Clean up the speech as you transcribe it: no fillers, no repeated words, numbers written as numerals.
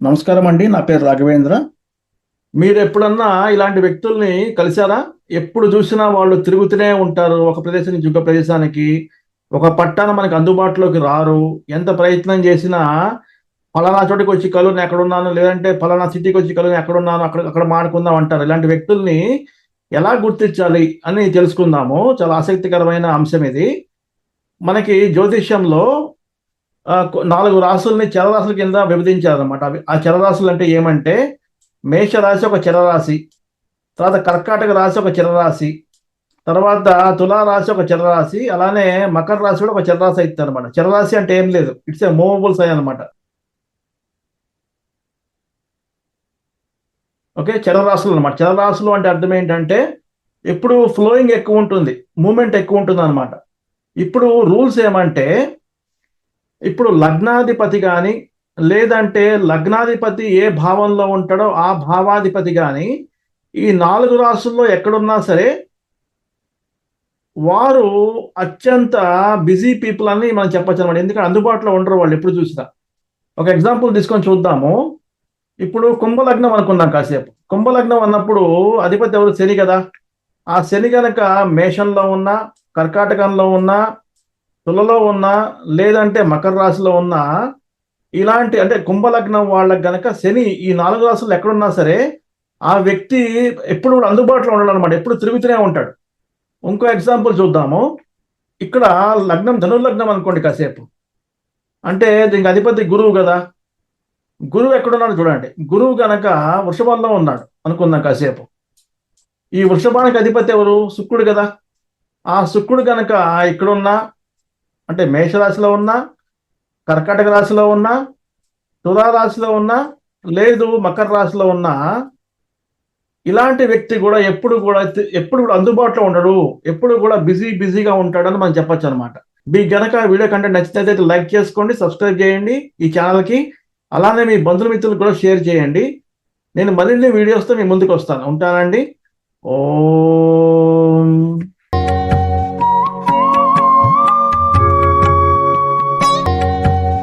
నమస్కారం అండి. నా పేరు రాఘవేంద్ర. మీరు ఎప్పుడన్నా ఇలాంటి వ్యక్తుల్ని కలిసారా? ఎప్పుడు చూసినా వాళ్ళు తిరుగుతూనే ఉంటారు. ఒక ప్రదేశం నుంచి ఇంకో ప్రదేశానికి. ఒక పట్టాన మనకు అందుబాటులోకి రారు. ఎంత ప్రయత్నం చేసినా పలానా చోటికొచ్చి కలు నేనెక్కడున్నాను, లేదంటే పలానా సిటీకొచ్చి కలు నేనెక్కడున్నాను, అక్కడ అక్కడ మాట్లాడుకుందాం అంటారు. ఇలాంటి వ్యక్తుల్ని ఎలా గుర్తించాలి అని తెలుసుకుందాము. చాలా ఆసక్తికరమైన అంశం ఇది. మనకి జ్యోతిష్యంలో 4 రాసుల్ని చరరాశుల కింద విభజించారనమాట. ఆ చరరాశులంటే ఏమంటే, మేషరాశి ఒక చరరాశి, తర్వాత కర్కాటక రాశి ఒక చరరాశి, తర్వాత తులా రాశి ఒక చరరాశి, అలానే మకర రాశి కూడా ఒక చరరాశి అయిద్దనమాట. చరరాశి అంటే ఏం లేదు. ఇట్స్ ఏ మూవబుల్ సైన్ అనమాట. ఓకే. చరరాశులు అనమాట. చరరాశులు అంటే అర్థం ఏంటంటే, ఎప్పుడు ఫ్లోయింగ్ ఎక్కువుంటుంది. మూవ్‌మెంట్ ఎక్కువుంటుందనమాట. ఇప్పుడు రూల్స్ ఏమంటే, ఇప్పుడు లగ్నాధిపతి గాని, లేదంటే లగ్నాధిపతి ఏ భావంలో ఉంటాడో ఆ భావాధిపతి గాని, ఈ 4 రాసుల్లో ఎక్కడున్నా సరే, వారు అత్యంత బిజీ పీపుల్ అని మనం చెప్పొచ్చనమాట. ఎందుకంటే అందుబాటులో ఉండరు వాళ్ళు ఎప్పుడు చూసినా. ఒక ఎగ్జాంపుల్ తీసుకొని చూద్దాము. ఇప్పుడు కుంభలగ్నం అనుకుందాం కాసేపు. కుంభలగ్నం అన్నప్పుడు అధిపతి ఎవరు? శని కదా! ఆ శని గనక మేషంలో ఉన్నా, కర్కాటకంలో ఉన్నా, తులలో ఉన్నా, లేదంటే మకర రాశిలో ఉన్నా, ఇలాంటి అంటే కుంభలగ్నం వాళ్ళకి గనక శని ఈ 4 రాసుల్లో ఎక్కడున్నా సరే, ఆ వ్యక్తి ఎప్పుడు కూడా అందుబాటులో ఉండడనమాట. ఎప్పుడు తిరుగుతూనే ఉంటాడు. ఇంకో ఎగ్జాంపుల్ చూద్దాము. ఇక్కడ లగ్నం ధనుర్లగ్నం అనుకోండి కాసేపు. అంటే దీనికి అధిపతి గురువు గదా! గురువు ఎక్కడున్నాడో చూడండి. గురువు గనక వృషభంలో ఉన్నాడు అనుకుందాం కాసేపు. ఈ వృషభానికి అధిపతి ఎవరు? శుక్రుడు గదా! ఆ శుక్రుడు గనక ఇక్కడున్నా, అంటే మేషరాశిలో ఉన్నా, కర్కాటక రాశిలో ఉన్నా, తులా రాశిలో ఉన్నా, లేదు మకర రాశిలో ఉన్నా, ఇలాంటి వ్యక్తి గూడా ఎప్పుడు కూడా అందుబాటులో ఉండడు. ఎప్పుడు కూడా బిజీగా ఉంటాడని మనం చెప్పొచ్చనమాట. మీకు గనక వీడియో కంటెంట్ నచ్చినట్లయితే లైక్ చేసుకోండి, సబ్స్క్రైబ్ చేయండి ఈ ఛానల్‌కి. అలానే మీ బంధుమిత్రులకు కూడా షేర్ చేయండి. నేను మరిన్ని వీడియోస్‌తో మీ ముందుకొస్తాను. ఉంటానండి. ఓం